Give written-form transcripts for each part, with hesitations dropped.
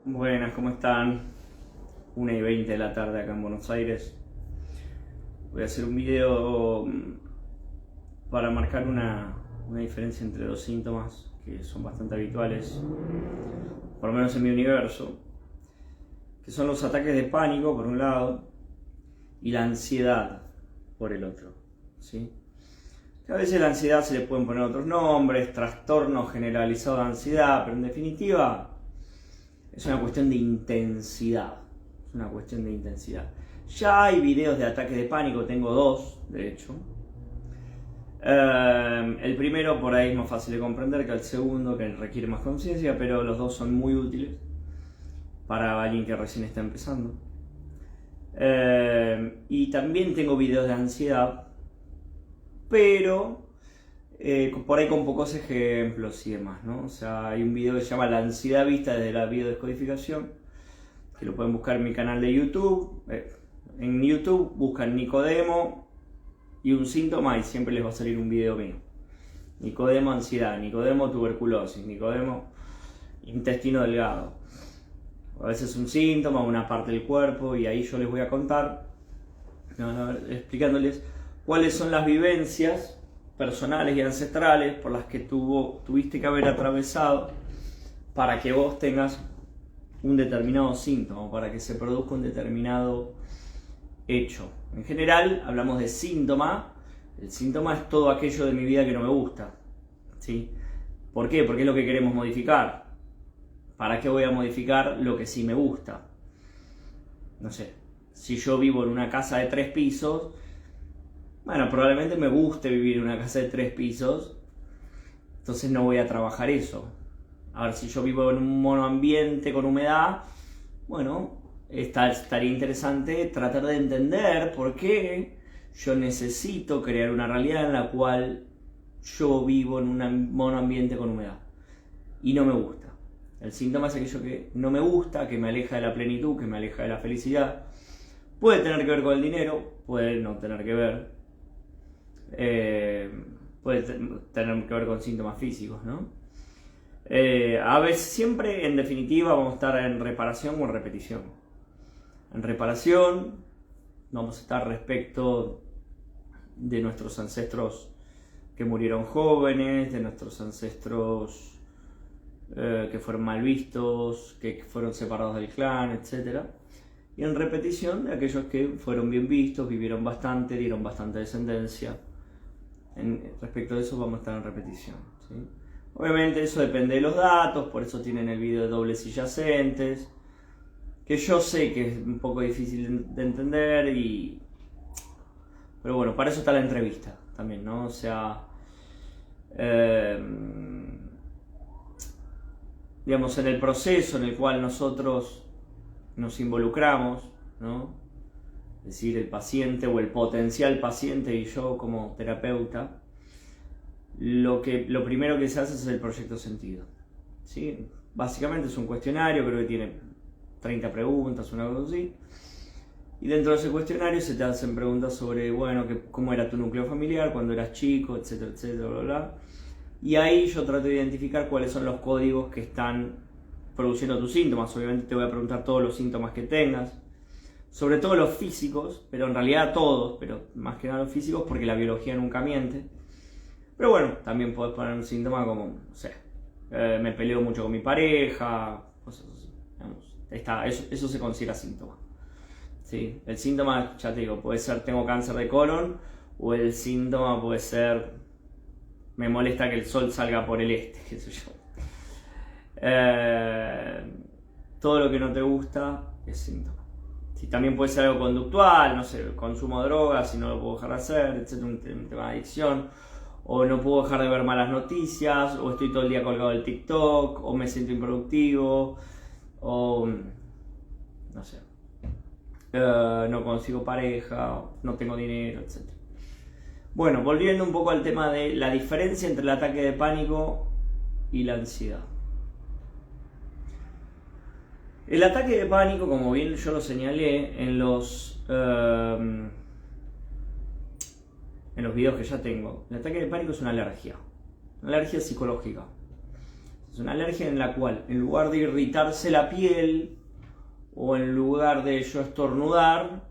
Buenas, ¿cómo están? 1:20 de la tarde acá en Buenos Aires. Voy a hacer un video para marcar una diferencia entre dos síntomas que son bastante habituales, por lo menos en mi universo, que son los ataques de pánico por un lado y la ansiedad por el otro, ¿sí? Que a veces la ansiedad se le pueden poner otros nombres, trastorno generalizado de ansiedad, pero en definitiva es una cuestión de intensidad. Es una cuestión de intensidad. Ya hay videos de ataques de pánico, tengo dos, de hecho. El primero por ahí es más fácil de comprender que el segundo, que requiere más conciencia, pero los dos son muy útiles para alguien que recién está empezando. Y también tengo videos de ansiedad, pero por ahí con pocos ejemplos y demás, ¿no? O sea, hay un video que se llama La ansiedad vista desde la biodescodificación, que lo pueden buscar en mi canal de YouTube. En YouTube buscan Nicodemo y un síntoma y siempre les va a salir un video mío. Nicodemo ansiedad, Nicodemo tuberculosis, Nicodemo intestino delgado. A veces un síntoma, una parte del cuerpo, y ahí yo les voy a contar, explicándoles cuáles son las vivencias personales y ancestrales por las que tuviste que haber atravesado para que vos tengas un determinado síntoma, para que se produzca un determinado hecho. En general hablamos de síntoma. El síntoma es todo aquello de mi vida que no me gusta, ¿sí? ¿Por qué? Porque es lo que queremos modificar. ¿Para qué voy a modificar lo que sí me gusta? No sé, si yo vivo en una casa de 3 pisos, bueno, probablemente me guste vivir en una casa de 3 pisos, entonces no voy a trabajar eso. A ver, si yo vivo en un monoambiente con humedad, bueno, estaría interesante tratar de entender por qué yo necesito crear una realidad en la cual yo vivo en un monoambiente con humedad y no me gusta. El síntoma es aquello que no me gusta, que me aleja de la plenitud, que me aleja de la felicidad. Puede tener que ver con el dinero, puede no tener que ver. Puede tener que ver con síntomas físicos, ¿no? A veces, siempre en definitiva vamos a estar en reparación o en repetición. En reparación vamos a estar respecto de nuestros ancestros que murieron jóvenes, de nuestros ancestros que fueron mal vistos, que fueron separados del clan, etc. Y en repetición de aquellos que fueron bien vistos, vivieron bastante, dieron bastante descendencia. Respecto de eso vamos a estar en repetición, ¿sí? Obviamente eso depende de los datos, por eso tienen el video de dobles y yacentes, que yo sé que es un poco difícil de entender, pero bueno, para eso está la entrevista también, ¿no? O sea, digamos, en el proceso en el cual nosotros nos involucramos, ¿no? Es decir, el paciente o el potencial paciente y yo como terapeuta, lo primero que se hace es el proyecto sentido, ¿sí? Básicamente es un cuestionario, creo que tiene 30 preguntas, una cosa así. Y dentro de ese cuestionario se te hacen preguntas sobre, bueno, cómo era tu núcleo familiar cuando eras chico, etcétera, etcétera, bla, bla. Y ahí yo trato de identificar cuáles son los códigos que están produciendo tus síntomas. Obviamente te voy a preguntar todos los síntomas que tengas, sobre todo los físicos, pero en realidad todos, pero más que nada los físicos porque la biología nunca miente. Pero bueno, también podés poner un síntoma como, no sé, me peleo mucho con mi pareja, cosas así, digamos. Eso se considera síntoma, ¿sí? El síntoma, ya te digo, puede ser tengo cáncer de colon, o el síntoma puede ser me molesta que el sol salga por el este, qué sé yo. Todo lo que no te gusta es síntoma. Sí, también puede ser algo conductual, no sé, consumo de drogas y no lo puedo dejar de hacer, etcétera, un tema de adicción, o no puedo dejar de ver malas noticias, o estoy todo el día colgado del TikTok, o me siento improductivo, o no sé, no consigo pareja, no tengo dinero, etcétera. Bueno, volviendo un poco al tema de la diferencia entre el ataque de pánico y la ansiedad. El ataque de pánico, como bien yo lo señalé en los videos que ya tengo, el ataque de pánico es una alergia psicológica. Es una alergia en la cual, en lugar de irritarse la piel, o en lugar de yo estornudar,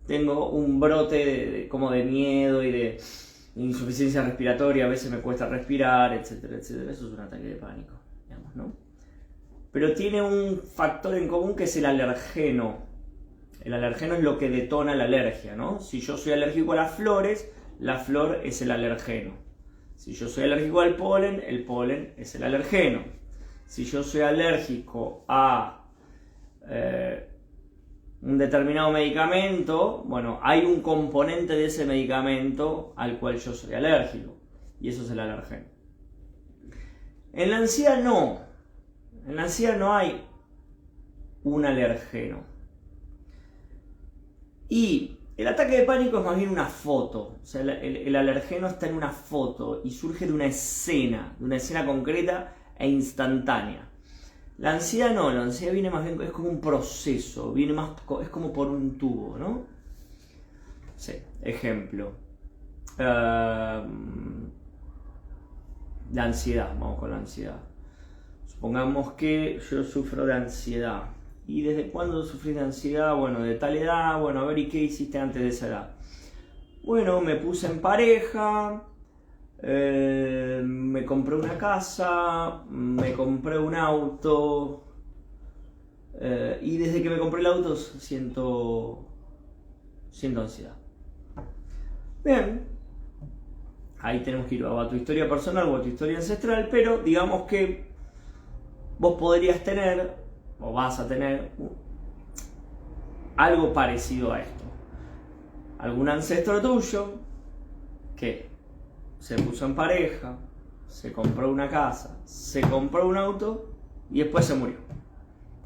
tengo un brote como de miedo y de insuficiencia respiratoria, a veces me cuesta respirar, etcétera, etcétera. Eso es un ataque de pánico, digamos, ¿no? Pero tiene un factor en común que es el alergeno. El alergeno es lo que detona la alergia, ¿no? Si yo soy alérgico a las flores, la flor es el alergeno. Si yo soy alérgico al polen, el polen es el alergeno. Si yo soy alérgico a un determinado medicamento, bueno, hay un componente de ese medicamento al cual yo soy alérgico, y eso es el alergeno. En la ansiedad no. En la ansiedad no hay un alergeno. Y el ataque de pánico es más bien una foto. O sea, el alergeno está en una foto y surge de una escena concreta e instantánea. La ansiedad no, la ansiedad viene más bien, es como un proceso, viene más, es como por un tubo, ¿no? Sí, ejemplo. La ansiedad, vamos con la ansiedad. Supongamos que yo sufro de ansiedad. ¿Y desde cuándo sufrí de ansiedad? Bueno, de tal edad, bueno, a ver, ¿y qué hiciste antes de esa edad? Bueno, me puse en pareja, me compré una casa, me compré un auto, y desde que me compré el auto siento ansiedad. Bien, ahí tenemos que ir a tu historia personal o a tu historia ancestral, pero digamos que vos podrías tener, o vas a tener, algo parecido a esto. Algún ancestro tuyo que se puso en pareja, se compró una casa, se compró un auto y después se murió.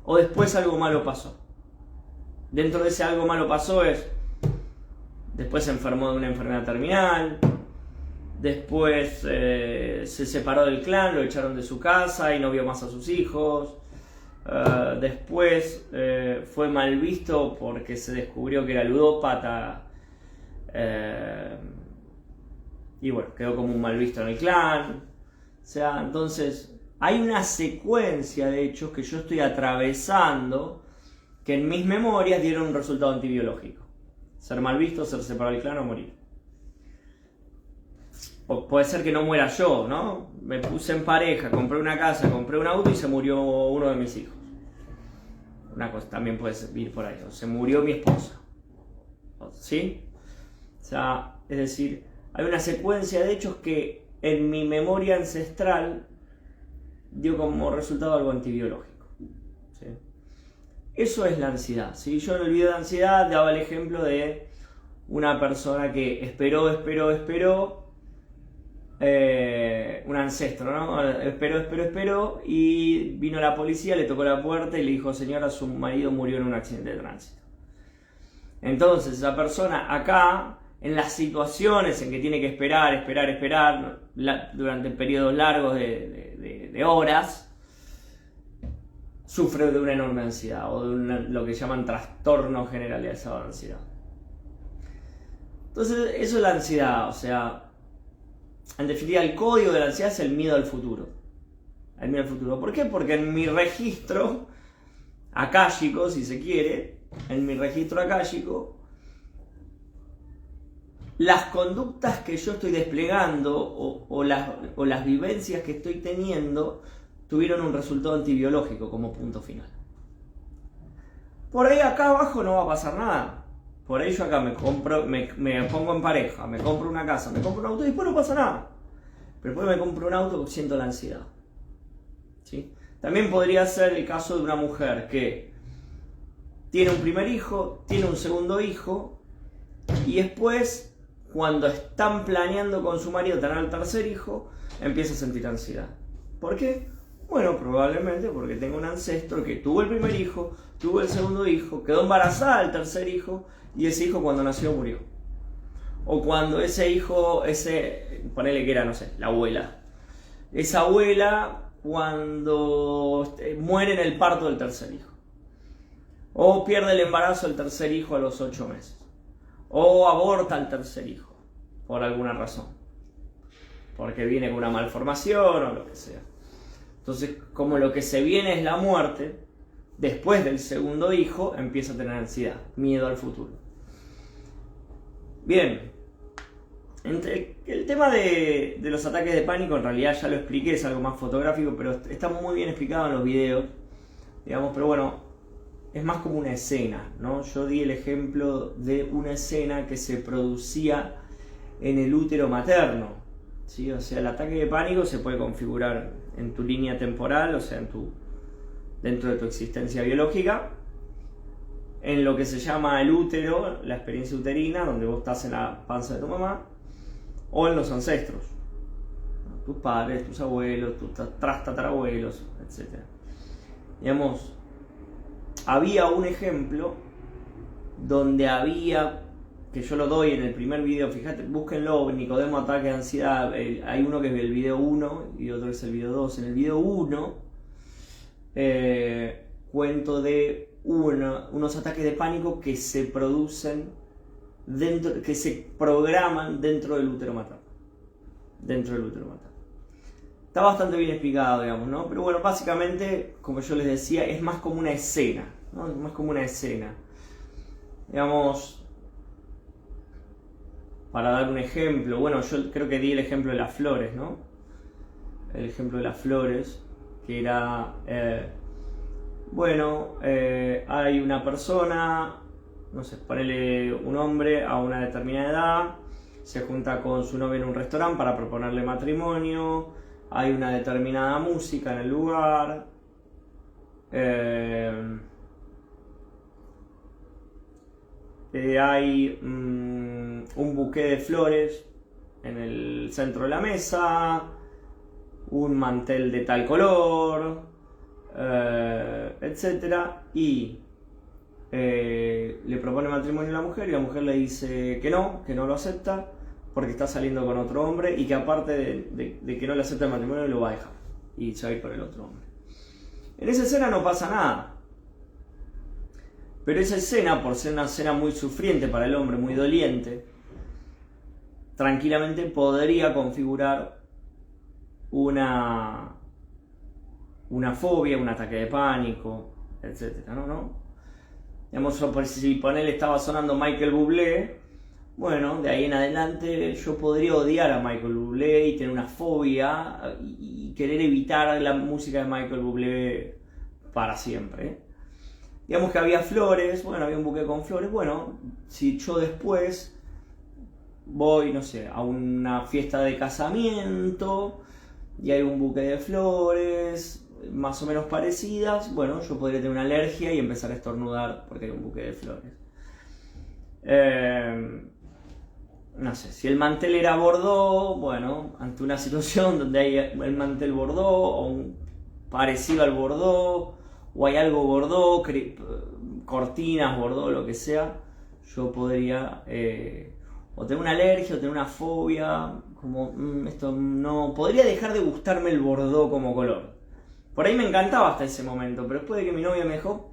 O después algo malo pasó. Dentro de ese algo malo pasó es, después se enfermó de una enfermedad terminal, después se separó del clan, lo echaron de su casa y no vio más a sus hijos. Después fue mal visto porque se descubrió que era ludópata. Y bueno, quedó como un mal visto en el clan. O sea, entonces hay una secuencia de hechos que yo estoy atravesando que en mis memorias dieron un resultado antibiológico. Ser mal visto, ser separado del clan o morir. O puede ser que no muera yo, ¿no? Me puse en pareja, compré una casa, compré un auto y se murió uno de mis hijos. Una cosa también puede ir por ahí. O se murió mi esposa. ¿Sí? O sea, es decir, hay una secuencia de hechos que en mi memoria ancestral dio como resultado algo antibiológico. ¿Sí? Eso es la ansiedad. ¿Sí? Yo en el video de ansiedad daba el ejemplo de una persona que esperó, un ancestro, ¿no? Esperó y vino la policía, le tocó la puerta y le dijo: señora, su marido murió en un accidente de tránsito. Entonces esa persona acá, en las situaciones en que tiene que esperar durante periodos largos de horas, sufre de una enorme ansiedad o de lo que llaman trastorno generalizado de ansiedad. Entonces eso es la ansiedad, o sea, en definitiva el código de la ansiedad es el miedo al futuro. El miedo al futuro. ¿Por qué? Porque en mi registro akáshico, si se quiere, las conductas que yo estoy desplegando o las vivencias que estoy teniendo tuvieron un resultado antibiológico como punto final. Por ahí acá abajo no va a pasar nada. Por ahí yo acá me pongo en pareja, me compro una casa, me compro un auto y después no pasa nada. Pero después me compro un auto y siento la ansiedad. ¿Sí? También podría ser el caso de una mujer que tiene un primer hijo, tiene un segundo hijo y después, cuando están planeando con su marido tener el tercer hijo, empieza a sentir ansiedad. ¿Por qué? Bueno, probablemente porque tengo un ancestro que tuvo el primer hijo, tuvo el segundo hijo, quedó embarazada del tercer hijo y ese hijo cuando nació murió. O cuando ese hijo, ponele que era, no sé, la abuela. Esa abuela cuando muere en el parto del tercer hijo. O pierde el embarazo del tercer hijo a los 8 meses. O aborta al tercer hijo, por alguna razón. Porque viene con una malformación o lo que sea. Entonces, como lo que se viene es la muerte, después del segundo hijo empieza a tener ansiedad, miedo al futuro. Bien, el tema de los ataques de pánico en realidad ya lo expliqué, es algo más fotográfico, pero está muy bien explicado en los videos, digamos, pero bueno, es más como una escena, ¿no? Yo di el ejemplo de una escena que se producía en el útero materno, ¿sí? O sea, el ataque de pánico se puede configurar en tu línea temporal, o sea, dentro de tu existencia biológica, en lo que se llama el útero, la experiencia uterina, donde vos estás en la panza de tu mamá, o en los ancestros, tus padres, tus abuelos, tus tatarabuelos, etc. Digamos, había un ejemplo donde había, que yo lo doy en el primer video, fíjate, búsquenlo, Nicodemo ataque de ansiedad, hay uno que es el video 1 y otro es el video 2. En el video 1 cuento de unos ataques de pánico que se producen que se programan dentro del útero materno. Está bastante bien explicado, digamos, ¿no? Pero bueno, básicamente, como yo les decía, es más como una escena, ¿no? Es más como una escena. Digamos, para dar un ejemplo, bueno, yo creo que di el ejemplo de las flores, ¿no? El ejemplo de las flores, que era, hay una persona, no sé, ponele un hombre a una determinada edad, se junta con su novia en un restaurante para proponerle matrimonio, hay una determinada música en el lugar, hay un buqué de flores en el centro de la mesa, un mantel de tal color, etcétera, y le propone matrimonio a la mujer y la mujer le dice que no lo acepta porque está saliendo con otro hombre y que aparte de que no le acepta el matrimonio lo va a dejar y se va a ir por el otro hombre. En esa escena no pasa nada, pero esa escena, por ser una escena muy sufriente para el hombre, muy doliente, tranquilamente podría configurar una fobia, un ataque de pánico, etcétera, ¿no? Digamos, si ponele estaba sonando Michael Bublé, bueno, de ahí en adelante yo podría odiar a Michael Bublé y tener una fobia y querer evitar la música de Michael Bublé para siempre. Digamos que había flores, bueno, había un buque con flores, bueno, si yo después voy, no sé, a una fiesta de casamiento y hay un buque de flores más o menos parecidas, bueno, yo podría tener una alergia y empezar a estornudar porque hay un buque de flores. No sé, si el mantel era bordó, bueno, ante una situación donde hay el mantel bordó o un parecido al bordó o hay algo bordó, cortinas bordó, lo que sea, yo podría o tener una alergia o tener una fobia, como esto no, podría dejar de gustarme el bordó como color. Por ahí me encantaba hasta ese momento, pero después de que mi novia me dijo,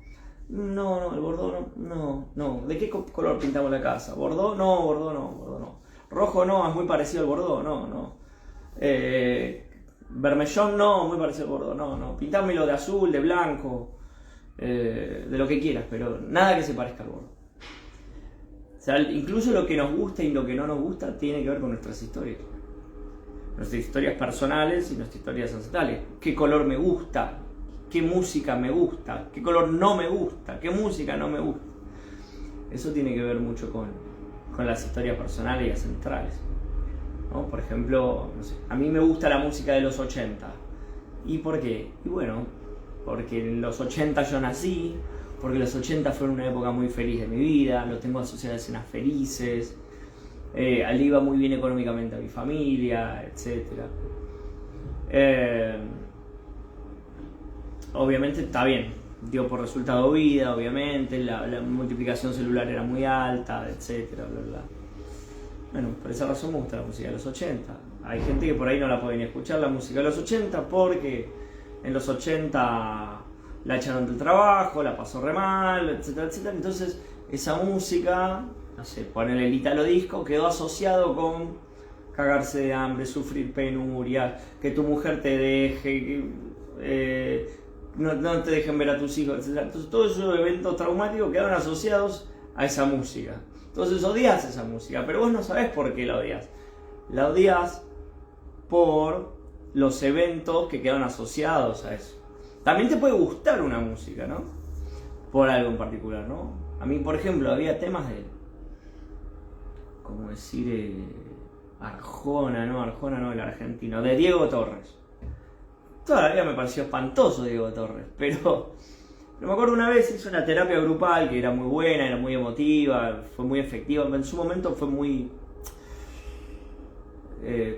no, el bordó no. ¿De qué color pintamos la casa? ¿Bordó? No, bordó no. Rojo no, es muy parecido al bordó, no. Vermellón no, muy parecido al bordó, no. Pintámelo de azul, de blanco, de lo que quieras, pero nada que se parezca al bordó. O sea, incluso lo que nos gusta y lo que no nos gusta tiene que ver con nuestras historias. Nuestras historias personales y nuestras historias ancestrales. ¿Qué color me gusta? ¿Qué música me gusta? ¿Qué color no me gusta? ¿Qué música no me gusta? Eso tiene que ver mucho con las historias personales y ancestrales, ¿no? Por ejemplo, no sé, a mí me gusta la música de los 80. ¿Y por qué? Y bueno, porque en los 80 yo nací, porque los 80 fueron una época muy feliz de mi vida, lo tengo asociado a escenas felices, le iba muy bien económicamente a mi familia, etc. Obviamente está bien, dio por resultado vida, obviamente, la multiplicación celular era muy alta, etcétera, bla, bla. Bueno, por esa razón me gusta la música de los 80. Hay gente que por ahí no la puede ni escuchar, la música de los 80, porque en los 80 la echaron del trabajo, la pasó re mal, etcétera, etcétera. Entonces, esa música, no sé, ponele el Italo Disco, quedó asociado con cagarse de hambre, sufrir penuria, que tu mujer te deje, no te dejen ver a tus hijos. Entonces, todos esos eventos traumáticos quedaron asociados a esa música. Entonces odias esa música, pero vos no sabés por qué la odias. La odias por los eventos que quedaron asociados a eso. También te puede gustar una música, ¿no? Por algo en particular, ¿no? A mí, por ejemplo, había temas de... ¿Cómo decir? Arjona, no, el argentino. De Diego Torres. Toda la vida me pareció espantoso Diego Torres, pero me acuerdo una vez hice una terapia grupal que era muy buena, era muy emotiva, fue muy efectiva. En su momento fue muy...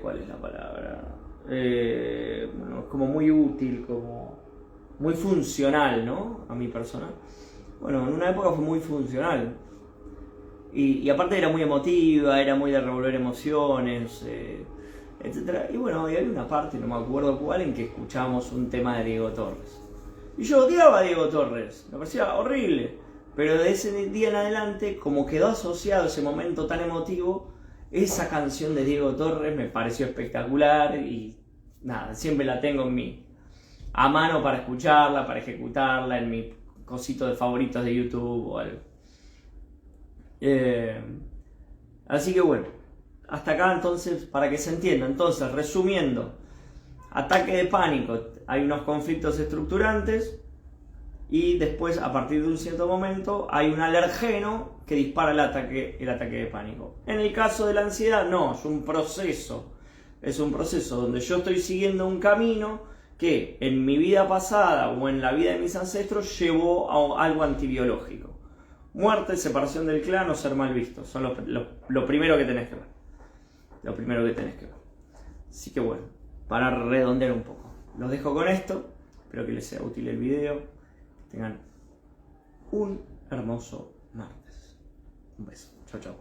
¿cuál es la palabra? Bueno, como muy útil, como muy funcional, ¿no? A mi persona. Bueno, en una época fue muy funcional. Y aparte era muy emotiva, era muy de revolver emociones, etc. Y bueno, y había una parte, no me acuerdo cuál, en que escuchábamos un tema de Diego Torres. Y yo odiaba a Diego Torres, me parecía horrible. Pero de ese día en adelante, como quedó asociado ese momento tan emotivo, esa canción de Diego Torres me pareció espectacular y nada, siempre la tengo a mano para escucharla, para ejecutarla en mi cosito de favoritos de YouTube o algo. Así que bueno, hasta acá entonces, para que se entienda. Entonces, resumiendo, ataque de pánico, hay unos conflictos estructurantes y después, a partir de un cierto momento, hay un alergeno que dispara el ataque de pánico. En el caso de la ansiedad, no, es un proceso donde yo estoy siguiendo un camino que en mi vida pasada o en la vida de mis ancestros llevó a algo antibiológico. Muerte, separación del clan o ser mal visto. Son lo primero que tenés que ver. Así que bueno, para redondear un poco. Los dejo con esto. Espero que les sea útil el video. Que tengan un hermoso martes. Un beso. Chau, chau.